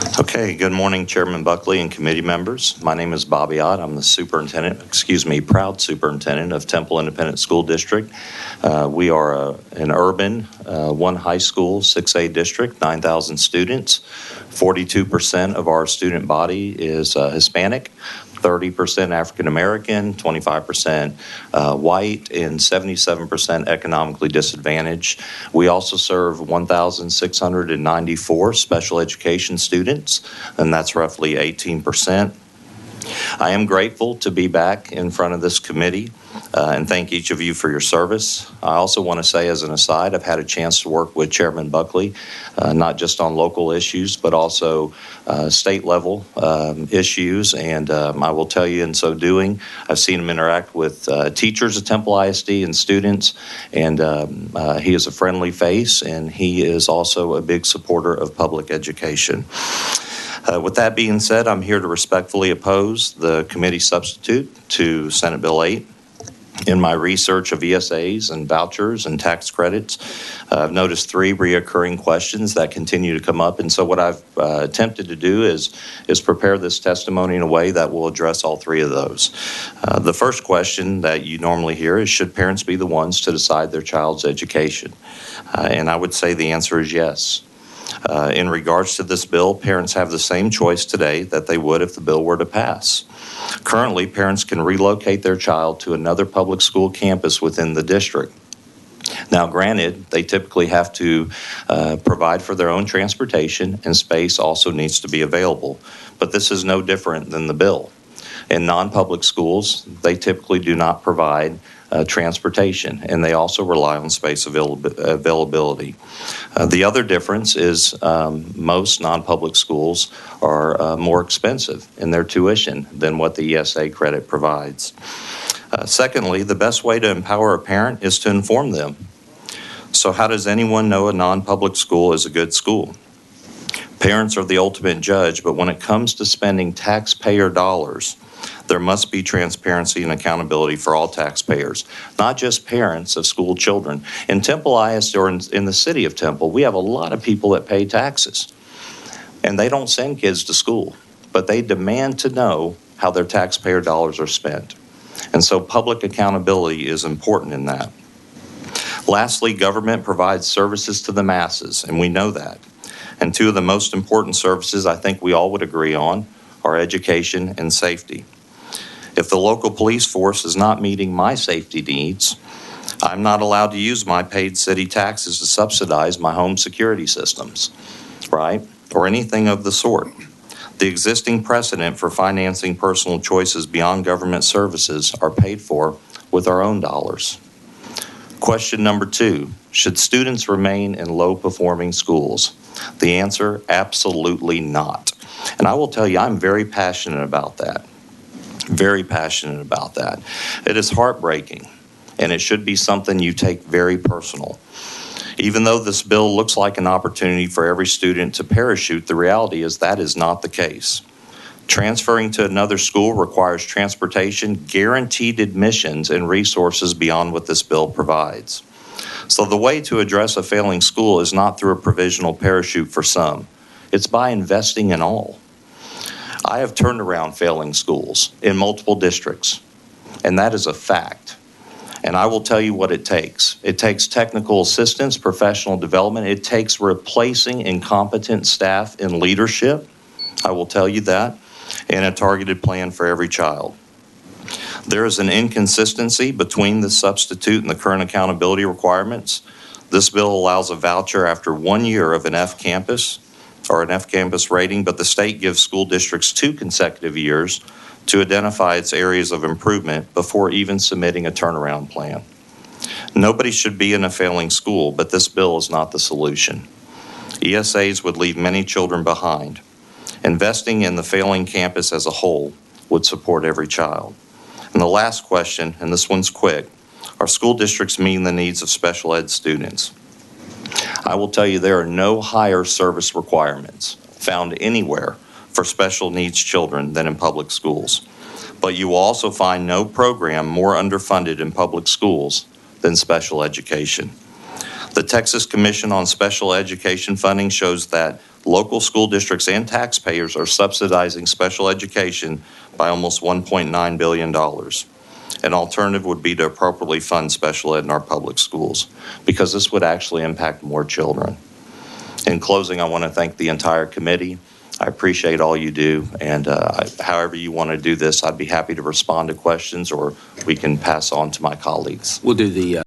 Okay, good morning, Chairman Buckley and committee members. My name is Bobby Ott. I'm the proud superintendent of Temple Independent School District. We are an urban, one high school, 6A district, 9,000 students. 42% of our student body is Hispanic, 30% African American, 25% white, and 77% economically disadvantaged. We also serve 1,694 special education students, and that's roughly 18%. I am grateful to be back in front of this committee and thank each of you for your service. I also want to say, as an aside, I've had a chance to work with Chairman Buckley, not just on local issues, but also state level issues. And I will tell you, in so doing, I've seen him interact with teachers at Temple ISD and students, and he is a friendly face, and he is also a big supporter of public education. With that being said, I'm here to respectfully oppose the committee substitute to Senate Bill 8. In my research of ESAs and vouchers and tax credits, I've noticed three reoccurring questions that continue to come up. And so what I've attempted to do is prepare this testimony in a way that will address all three of those. The first question that you normally hear is, should parents be the ones to decide their child's education? And I would say the answer is yes. In regards to this bill, parents have the same choice today that they would if the bill were to pass. Currently, parents can relocate their child to another public school campus within the district. Now, granted, they typically have to provide for their own transportation, and space also needs to be available. But this is no different than the bill. In non-public schools, they typically do not provide transportation, and they also rely on space availability. The other difference is most non-public schools are more expensive in their tuition than what the ESA credit provides. Secondly, the best way to empower a parent is to inform them. So how does anyone know a non-public school is a good school? Parents are the ultimate judge, but when it comes to spending taxpayer dollars, there must be transparency and accountability for all taxpayers, not just parents of school children. In Temple ISD, or in the city of Temple, we have a lot of people that pay taxes, and they don't send kids to school, but they demand to know how their taxpayer dollars are spent. And so public accountability is important in that. Lastly, government provides services to the masses, and we know that. And two of the most important services I think we all would agree on are education and safety. If the local police force is not meeting my safety needs, I'm not allowed to use my paid city taxes to subsidize my home security systems, right? Or anything of the sort. The existing precedent for financing personal choices beyond government services are paid for with our own dollars. Question number 2, should students remain in low-performing schools? The answer, absolutely not. And I will tell you, I'm very passionate about that. Very passionate about that. It is heartbreaking, and it should be something you take very personal. Even though this bill looks like an opportunity for every student to parachute, the reality is that is not the case. Transferring to another school requires transportation, guaranteed admissions, and resources beyond what this bill provides. So the way to address a failing school is not through a provisional parachute for some. It's by investing in all. I have turned around failing schools in multiple districts, and that is a fact. And I will tell you what it takes. It takes technical assistance, professional development. It takes replacing incompetent staff in leadership. I will tell you that. And a targeted plan for every child. There is an inconsistency between the substitute and the current accountability requirements. This bill allows a voucher after 1 year of an F campus or an F campus rating, but the state gives school districts 2 consecutive years to identify its areas of improvement before even submitting a turnaround plan. Nobody should be in a failing school, but this bill is not the solution. ESAs would leave many children behind. Investing in the failing campus as a whole would support every child. And the last question, and this one's quick, are school districts meeting the needs of special ed students? I will tell you there are no higher service requirements found anywhere for special needs children than in public schools. But you will also find no program more underfunded in public schools than special education. The Texas Commission on Special Education Funding shows that Local school districts and taxpayers are subsidizing special education by almost $1.9 billion. An alternative would be to appropriately fund special ed in our public schools, because this would actually impact more children. In closing, I want to thank the entire committee. I appreciate all you do, and however you want to do this, I'd be happy to respond to questions, or we can pass on to my colleagues. We'll do the